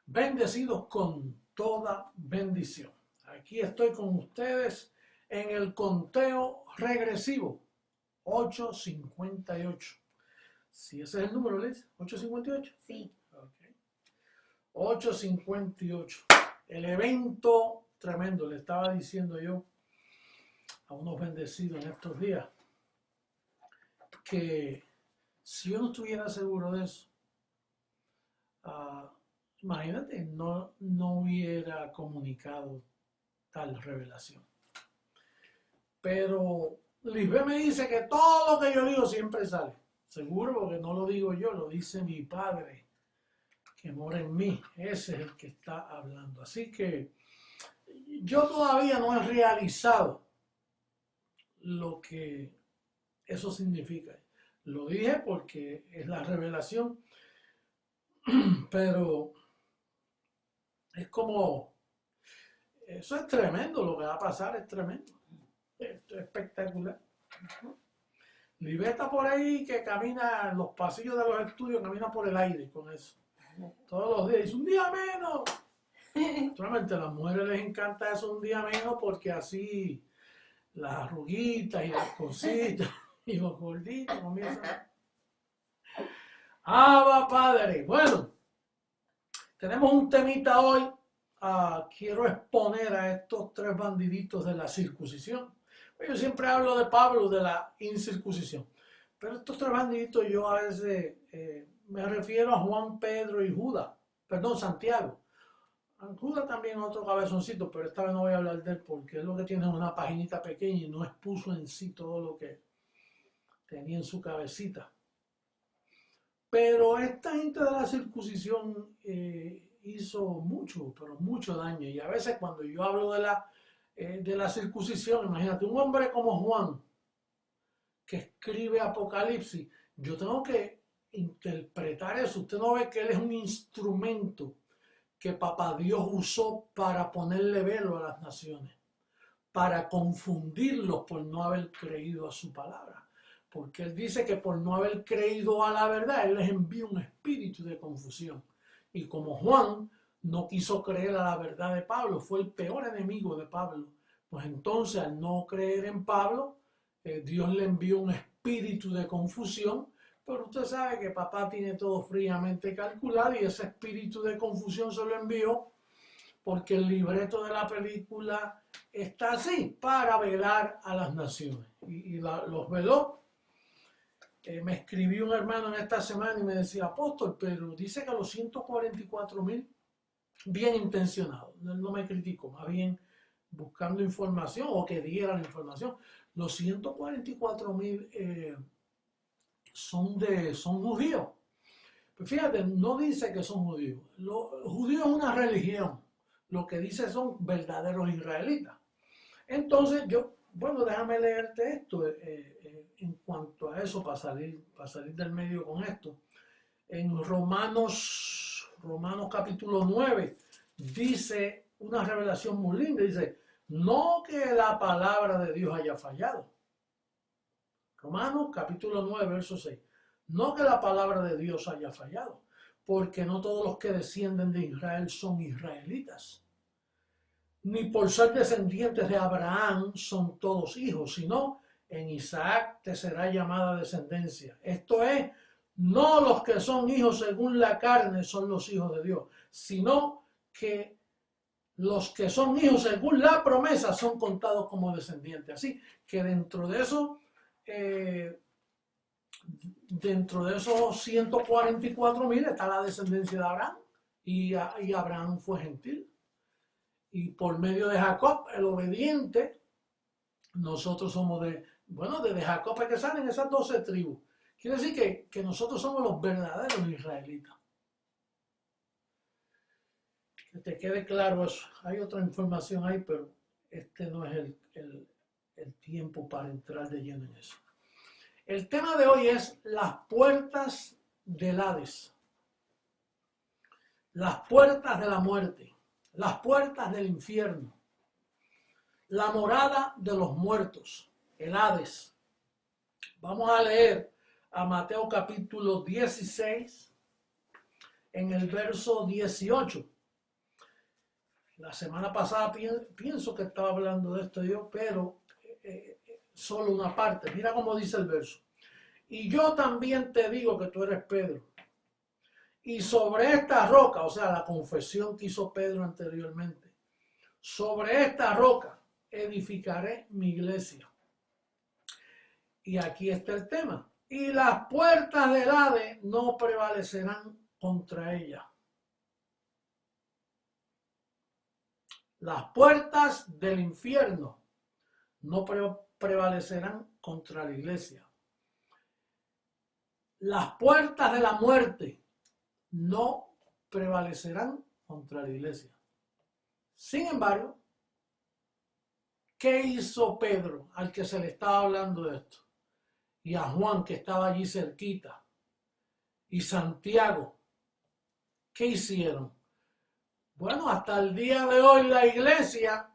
bendecidos con toda bendición. Aquí estoy con ustedes en el conteo regresivo 8:58. Si ese es el número, Liz, 8:58. Sí. Okay. 8:58. El evento tremendo, le estaba diciendo yo a unos bendecidos en estos días que si yo no estuviera seguro de eso, imagínate, no hubiera comunicado tal revelación. Pero Lisbeth me dice que todo lo que yo digo siempre sale. Seguro, porque no lo digo yo, lo dice mi Padre que mora en mí. Ese es el que está hablando. Así que yo todavía no he realizado lo que eso significa. Lo dije porque es la revelación, pero es como, eso es tremendo, lo que va a pasar es tremendo. Esto es espectacular. Lisbeth está por ahí que camina en los pasillos de los estudios, camina por el aire con eso. Todos los días, dice un día menos. Solamente a las mujeres les encanta eso, un día menos, porque así las arruguitas y las cositas y los gorditos comienzan. ¡Ah, Padre! Bueno, tenemos un temita hoy. Quiero exponer a estos tres bandiditos de la circuncisión. Yo siempre hablo de Pablo, de la incircuncisión. Pero estos tres bandiditos yo a veces me refiero a Juan, Pedro y Judas. Perdón, Santiago. Judas también otro cabezoncito, pero esta vez no voy a hablar de él porque es lo que tiene una paginita pequeña y no expuso en sí todo lo que tenía en su cabecita. Pero esta gente de la circuncisión hizo mucho, pero mucho daño. Y a veces cuando yo hablo de la circuncisión, imagínate, un hombre como Juan, que escribe Apocalipsis, yo tengo que interpretar eso. Usted no ve que él es un instrumento que Papá Dios usó para ponerle velo a las naciones, para confundirlos por no haber creído a su palabra. Porque él dice que por no haber creído a la verdad, él les envía un espíritu de confusión. Y como Juan no quiso creer a la verdad de Pablo, fue el peor enemigo de Pablo, pues entonces al no creer en Pablo, Dios le envió un espíritu de confusión. Pero usted sabe que papá tiene todo fríamente calculado y ese espíritu de confusión se lo envió porque el libreto de la película está así, para velar a las naciones. Y los veló. Me escribió un hermano en esta semana y me decía, apóstol, pero dice que los 144,000, bien intencionados, él no me criticó, más bien buscando información o que diera la información, los 144,000 son judíos. Pues fíjate, no dice que son judíos. Los judíos es una religión. Lo que dice son verdaderos israelitas. Entonces bueno, déjame leerte esto en cuanto a eso para salir del medio con esto. En Romanos capítulo 9 dice una revelación muy linda. Dice, no que la palabra de Dios haya fallado. Romanos capítulo 9, verso 6. No que la palabra de Dios haya fallado, porque no todos los que descienden de Israel son israelitas. Ni por ser descendientes de Abraham son todos hijos, sino en Isaac te será llamada descendencia. Esto es, no los que son hijos según la carne son los hijos de Dios, sino que los que son hijos según la promesa son contados como descendientes. Así que dentro de eso, dentro de esos 144,000 está la descendencia de Abraham y Abraham fue gentil. Y por medio de Jacob, el obediente, nosotros somos de Jacob es que salen esas 12 tribus. Quiere decir que nosotros somos los verdaderos israelitas. Que te quede claro eso. Hay otra información ahí, pero este no es el tiempo para entrar de lleno en eso. El tema de hoy es las puertas del Hades, las puertas de la muerte, las puertas del infierno, la morada de los muertos, el Hades. Vamos a leer a Mateo capítulo 16 en el verso 18. La semana pasada pienso que estaba hablando de esto yo, pero solo una parte. Mira cómo dice el verso. Y yo también te digo que tú eres Pedro. Y sobre esta roca, o sea, la confesión que hizo Pedro anteriormente, sobre esta roca edificaré mi iglesia. Y aquí está el tema. Y las puertas del Hades no prevalecerán contra ella. Las puertas del infierno no prevalecerán contra la iglesia. Las puertas de la muerte no prevalecerán contra la iglesia. Sin embargo, ¿qué hizo Pedro al que se le estaba hablando de esto? Y a Juan, que estaba allí cerquita, y Santiago, ¿qué hicieron? Bueno, hasta el día de hoy la iglesia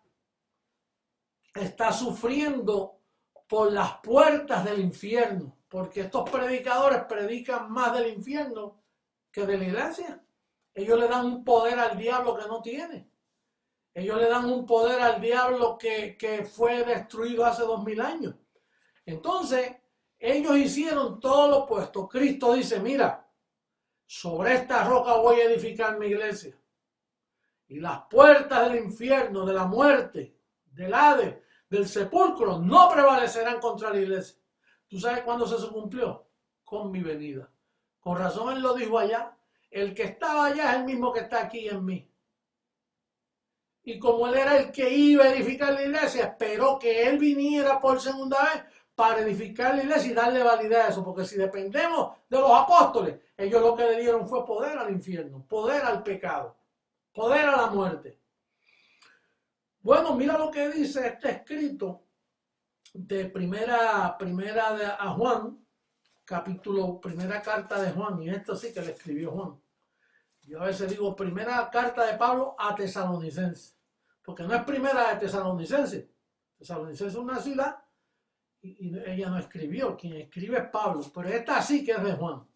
está sufriendo por las puertas del infierno, porque estos predicadores predican más del infierno que de la iglesia. Ellos le dan un poder al diablo que no tiene. Ellos le dan un poder al diablo que fue destruido hace 2000 años. Entonces, ellos hicieron todo lo opuesto. Cristo dice, mira, sobre esta roca voy a edificar mi iglesia. Y las puertas del infierno, de la muerte, del Hades, del sepulcro, no prevalecerán contra la iglesia. ¿Tú sabes cuándo se cumplió? Con mi venida. Con razón él lo dijo allá. El que estaba allá es el mismo que está aquí en mí. Y como él era el que iba a edificar la iglesia, esperó que él viniera por segunda vez para edificar la iglesia y darle validez a eso. Porque si dependemos de los apóstoles, ellos lo que le dieron fue poder al infierno, poder al pecado, poder a la muerte. Bueno, mira lo que dice este escrito de primera a Juan, primera carta de Juan, y esto sí que le escribió Juan. Yo a veces digo primera carta de Pablo a Tesalonicenses, porque no es primera de Tesalonicenses. Tesalonicenses es una ciudad y ella no escribió, quien escribe es Pablo, pero esta sí que es de Juan.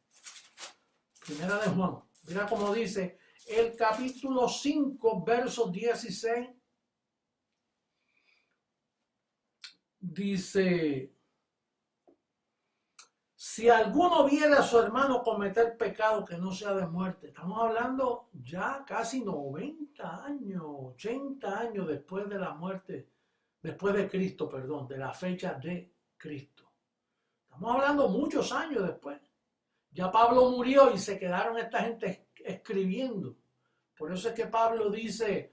Primera de Juan. Mira cómo dice el capítulo 5, versos 16. Dice, si alguno viera a su hermano cometer pecado que no sea de muerte, estamos hablando ya casi 90 años, 80 años después de la muerte, después de Cristo, perdón, de la fecha de Cristo. Estamos hablando muchos años después. Ya Pablo murió y se quedaron esta gente escribiendo. Por eso es que Pablo dice,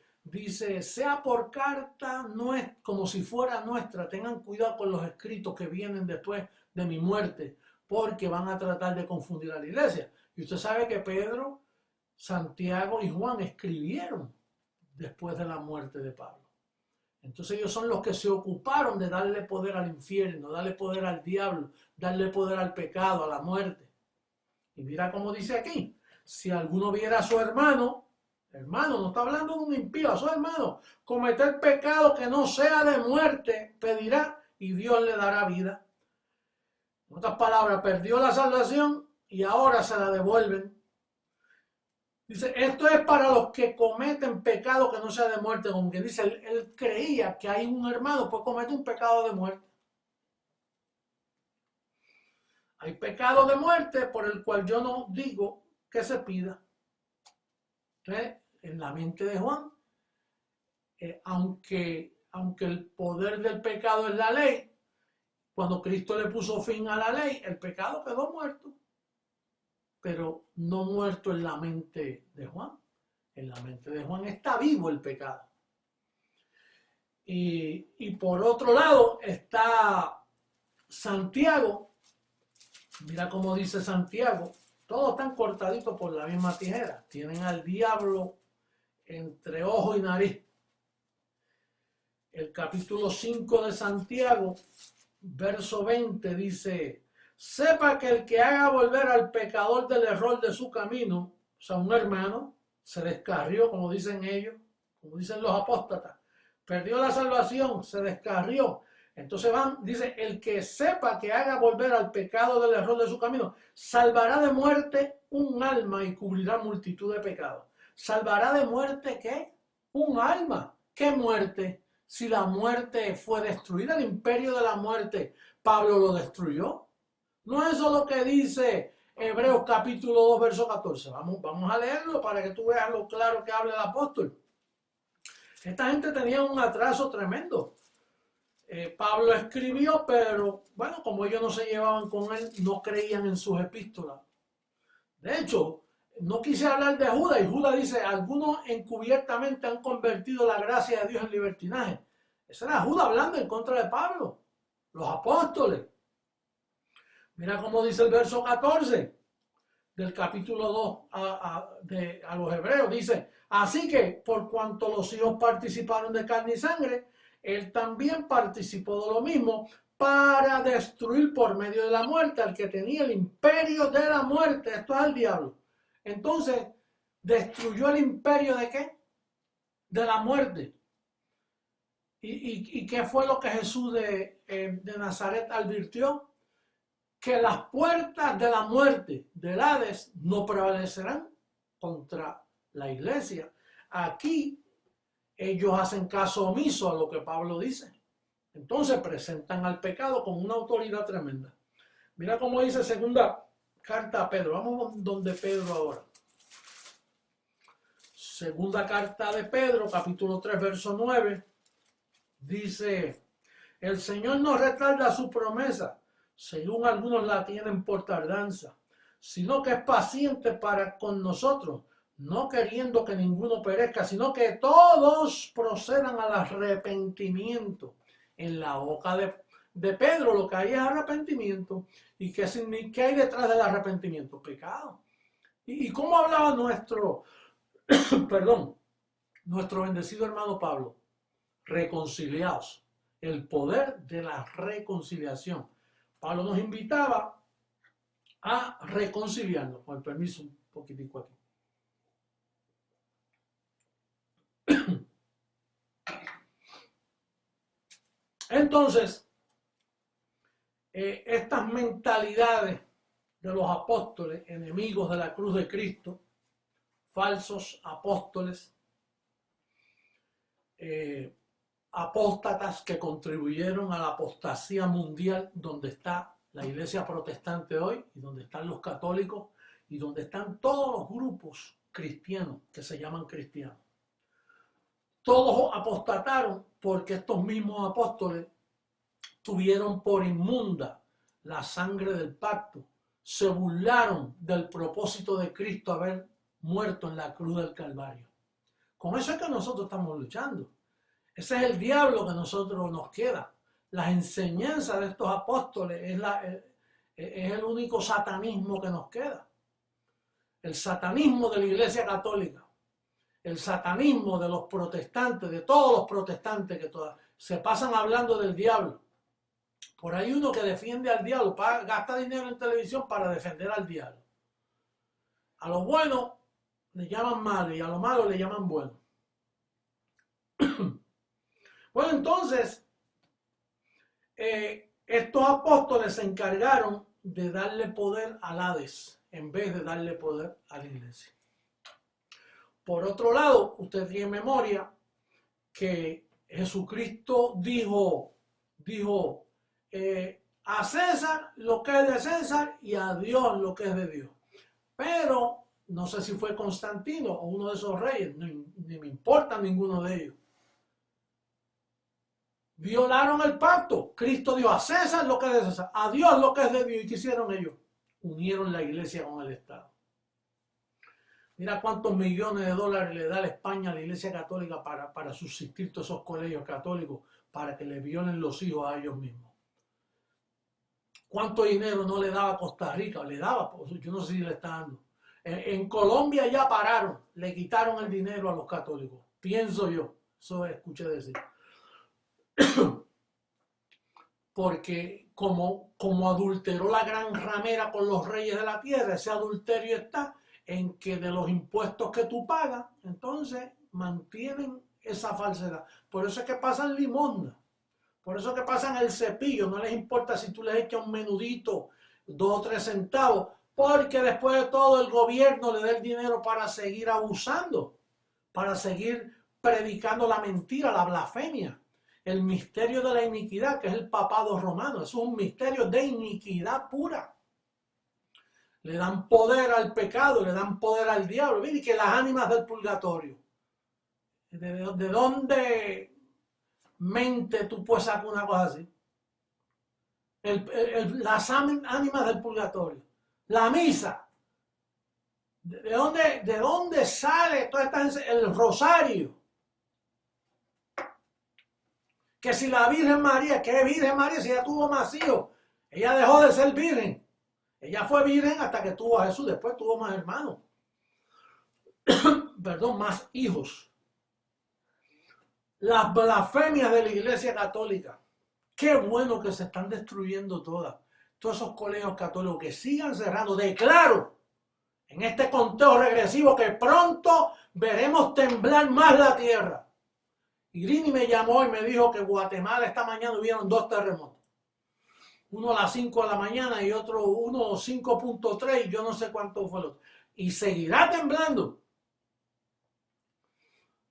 sea por carta, no es como si fuera nuestra. Tengan cuidado con los escritos que vienen después de mi muerte, porque van a tratar de confundir a la iglesia. Y usted sabe que Pedro, Santiago y Juan escribieron después de la muerte de Pablo. Entonces ellos son los que se ocuparon de darle poder al infierno, darle poder al diablo, darle poder al pecado, a la muerte. Y mira cómo dice aquí, si alguno viera a su hermano, no está hablando de un impío, a su hermano, cometer pecado que no sea de muerte, pedirá y Dios le dará vida. En otras palabras, perdió la salvación y ahora se la devuelven. Dice, esto es para los que cometen pecado que no sea de muerte. Como que dice, él creía que hay un hermano, pues comete un pecado de muerte. Hay pecado de muerte por el cual yo no digo que se pida. Entonces, en la mente de Juan, aunque el poder del pecado es la ley, cuando Cristo le puso fin a la ley, el pecado quedó muerto. Pero no muerto en la mente de Juan. En la mente de Juan está vivo el pecado. Y por otro lado está Santiago. Mira cómo dice Santiago. Todos están cortaditos por la misma tijera. Tienen al diablo entre ojo y nariz. El capítulo 5 de Santiago, verso 20 dice, sepa que el que haga volver al pecador del error de su camino, o sea, un hermano, se descarrió, como dicen ellos, como dicen los apóstatas, perdió la salvación, se descarrió. Entonces dice, el que sepa que haga volver al pecado del error de su camino, salvará de muerte un alma y cubrirá multitud de pecados. ¿Salvará de muerte qué? un alma. ¿Qué muerte? Si la muerte fue destruida, el imperio de la muerte, Pablo lo destruyó. No es eso lo que dice Hebreos capítulo 2, verso 14. Vamos a leerlo para que tú veas lo claro que habla el apóstol. Esta gente tenía un atraso tremendo. Pablo escribió, pero bueno, como ellos no se llevaban con él, no creían en sus epístolas. De hecho, no quise hablar de Judas, y Judas dice, algunos encubiertamente han convertido la gracia de Dios en libertinaje. Ese era Judas hablando en contra de Pablo, los apóstoles. Mira cómo dice el verso 14 del capítulo 2 a los Hebreos. Dice, así que por cuanto los hijos participaron de carne y sangre, él también participó de lo mismo para destruir por medio de la muerte al que tenía el imperio de la muerte. Esto es el diablo. Entonces, ¿destruyó el imperio de qué? De la muerte. ¿Y qué fue lo que Jesús de Nazaret advirtió? Que las puertas de la muerte, del Hades, no prevalecerán contra la iglesia. Aquí ellos hacen caso omiso a lo que Pablo dice. Entonces presentan al pecado con una autoridad tremenda. Mira cómo dice segunda carta a Pedro. Vamos donde Pedro ahora. Segunda carta de Pedro, capítulo 3, verso 9. Dice, el Señor no retarda su promesa, según algunos la tienen por tardanza, sino que es paciente para con nosotros, no queriendo que ninguno perezca, sino que todos procedan al arrepentimiento. En la boca de Pedro lo que hay es arrepentimiento. ¿Y qué hay detrás del arrepentimiento? Pecado. ¿Y cómo hablaba nuestro bendecido hermano Pablo? Reconciliados. El poder de la reconciliación. Pablo nos invitaba a reconciliarnos. Con el permiso, un poquitico aquí. Entonces, estas mentalidades de los apóstoles, enemigos de la cruz de Cristo, falsos apóstoles, apóstatas que contribuyeron a la apostasía mundial, donde está la iglesia protestante hoy y donde están los católicos y donde están todos los grupos cristianos que se llaman cristianos. Todos apostataron porque estos mismos apóstoles tuvieron por inmunda la sangre del pacto, se burlaron del propósito de Cristo haber muerto en la cruz del Calvario. Con eso es que nosotros estamos luchando. Ese es el diablo que a nosotros nos queda. Las enseñanzas de estos apóstoles es el único satanismo que nos queda. El satanismo de la Iglesia Católica. El satanismo de los protestantes, de todos los protestantes que se pasan hablando del diablo. Por ahí uno que defiende al diablo, gasta dinero en televisión para defender al diablo. A lo bueno le llaman malo y a lo malo le llaman bueno. Bueno, entonces, estos apóstoles se encargaron de darle poder al Hades en vez de darle poder a la iglesia. Por otro lado, usted tiene memoria que Jesucristo dijo a César lo que es de César y a Dios lo que es de Dios. Pero no sé si fue Constantino o uno de esos reyes, ni me importa ninguno de ellos. Violaron el pacto. Cristo dio a César lo que es de César, a Dios lo que es de Dios. ¿Y qué hicieron ellos? Unieron la iglesia con el Estado. Mira cuántos millones de dólares le da la España a la Iglesia Católica para subsistir todos esos colegios católicos, para que le violen los hijos a ellos mismos. ¿Cuánto dinero no le daba a Costa Rica? Le daba, yo no sé si le está dando. En Colombia ya pararon, le quitaron el dinero a los católicos. Pienso yo, eso escuché decir. Porque como adulteró la gran ramera con los reyes de la tierra, ese adulterio está en que de los impuestos que tú pagas, entonces mantienen esa falsedad. Por eso es que pasan limosna, por eso es que pasan el cepillo, no les importa si tú les echas un menudito, 2 o 3 centavos, porque después de todo el gobierno le da el dinero para seguir abusando, para seguir predicando la mentira, la blasfemia, el misterio de la iniquidad, que es el papado romano. Eso es un misterio de iniquidad pura. Le dan poder al pecado, le dan poder al diablo. Mire, que las ánimas del purgatorio. ¿De dónde mente tú puedes sacar una cosa así? Las ánimas del purgatorio. La misa. ¿De dónde sale toda esta gente? El rosario? Que si la Virgen María, ¿qué Virgen María si ella tuvo más hijos? Ella dejó de ser virgen. Ella fue virgen hasta que tuvo a Jesús, después tuvo más hermanos. Perdón, más hijos. Las blasfemias de la Iglesia Católica. Qué bueno que se están destruyendo todas. Todos esos colegios católicos que sigan cerrando. Declaro en este conteo regresivo que pronto veremos temblar más la tierra. Irini me llamó y me dijo que Guatemala esta mañana hubieron 2 terremotos. Uno a las 5 de la mañana y otro uno 5.3 y yo no sé cuánto fue el otro. Y seguirá temblando.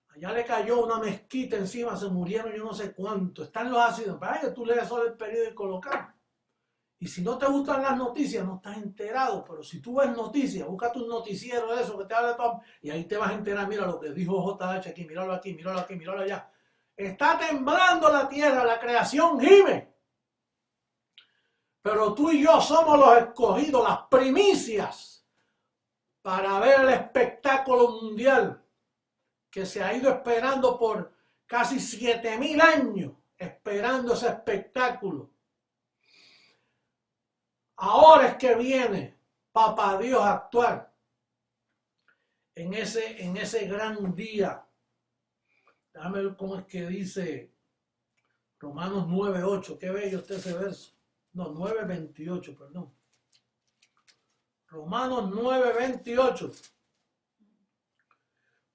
Allá le cayó una mezquita encima, se murieron yo no sé cuánto. Están los ácidos. Para que tú lees solo el periódico local. Y si no te gustan las noticias, no estás enterado. Pero si tú ves noticias, búscate un noticiero de eso que te habla de todo. Y ahí te vas a enterar. Mira lo que dijo JH aquí, míralo aquí, míralo aquí, míralo allá. Está temblando la tierra, la creación gime. Pero tú y yo somos los escogidos, las primicias, para ver el espectáculo mundial que se ha ido esperando por casi 7.000 años, esperando ese espectáculo. Ahora es que viene Papá Dios a actuar en ese gran día. Déjame ver cómo es que dice Romanos 9:8. Qué bello está ese verso. No, 9:28, perdón. Romanos 9:28.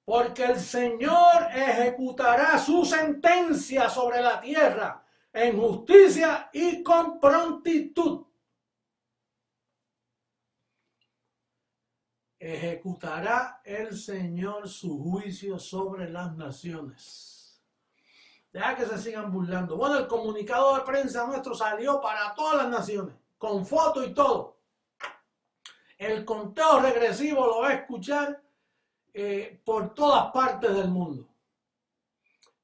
Porque el Señor ejecutará su sentencia sobre la tierra en justicia y con prontitud. Ejecutará el Señor su juicio sobre las naciones. Deja que se sigan burlando. Bueno, el comunicado de prensa nuestro salió para todas las naciones, con foto y todo. El conteo regresivo lo va a escuchar por todas partes del mundo.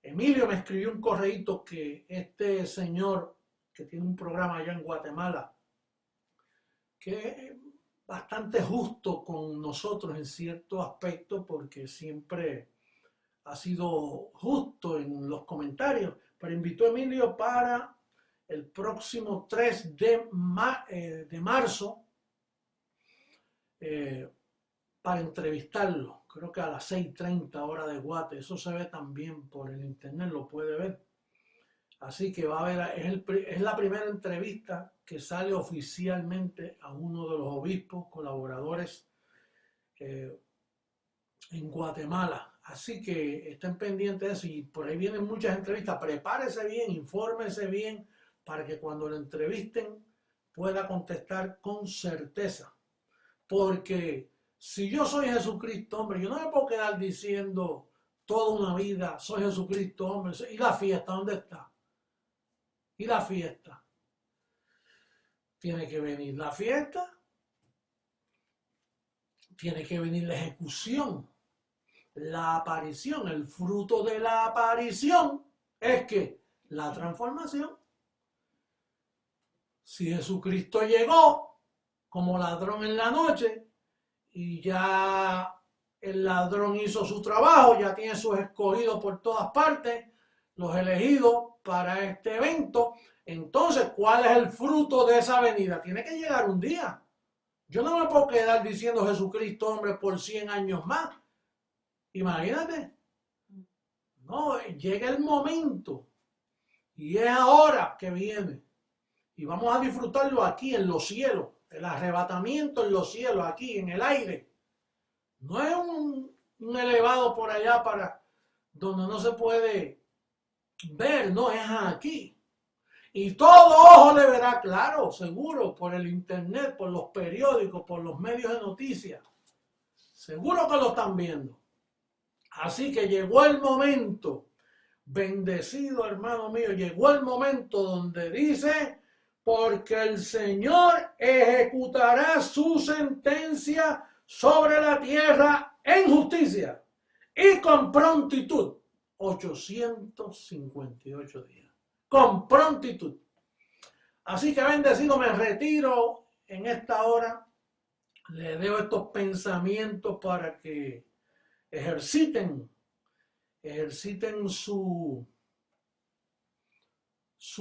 Emilio me escribió un correíto que este señor que tiene un programa allá en Guatemala, que es bastante justo con nosotros en cierto aspecto, porque siempre ha sido justo en los comentarios, pero invitó a Emilio para el próximo 3 de marzo para entrevistarlo. Creo que a las 6:30 hora de Guate. Eso se ve también por el internet, lo puede ver. Así que va a haber, es la primera entrevista que sale oficialmente a uno de los obispos colaboradores en Guatemala. Así que estén pendientes de eso y por ahí vienen muchas entrevistas. Prepárese bien, infórmese bien para que cuando lo entrevisten pueda contestar con certeza. Porque si yo soy Jesucristo, hombre, yo no me puedo quedar diciendo toda una vida, soy Jesucristo, hombre. ¿Y la fiesta dónde está? ¿Y la fiesta? Tiene que venir la fiesta, tiene que venir la ejecución, la aparición. El fruto de la aparición es que la transformación. Si Jesucristo llegó como ladrón en la noche y ya el ladrón hizo su trabajo, ya tiene sus escogidos por todas partes, los elegidos para este evento, entonces, ¿cuál es el fruto de esa venida? Tiene que llegar un día. Yo no me puedo quedar diciendo Jesucristo, hombre, por 100 años más. Imagínate. No, llega el momento y es ahora que viene. Y vamos a disfrutarlo aquí en los cielos, el arrebatamiento en los cielos, aquí en el aire. No es un elevado por allá para donde no se puede ver, no, es aquí. Y todo ojo le verá, claro, seguro, por el internet, por los periódicos, por los medios de noticias. Seguro que lo están viendo. Así que llegó el momento, bendecido hermano mío, llegó el momento donde dice, porque el Señor ejecutará su sentencia sobre la tierra en justicia y con prontitud. 858 días. Con prontitud. Así que bendecido, me retiro en esta hora. Le dejo estos pensamientos para que ejerciten su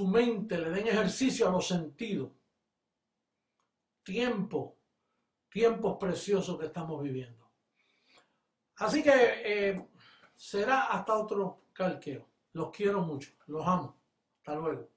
mente, le den ejercicio a los sentidos. Tiempos preciosos que estamos viviendo. Así que será hasta otro calqueo. Los quiero mucho, los amo. Hasta luego.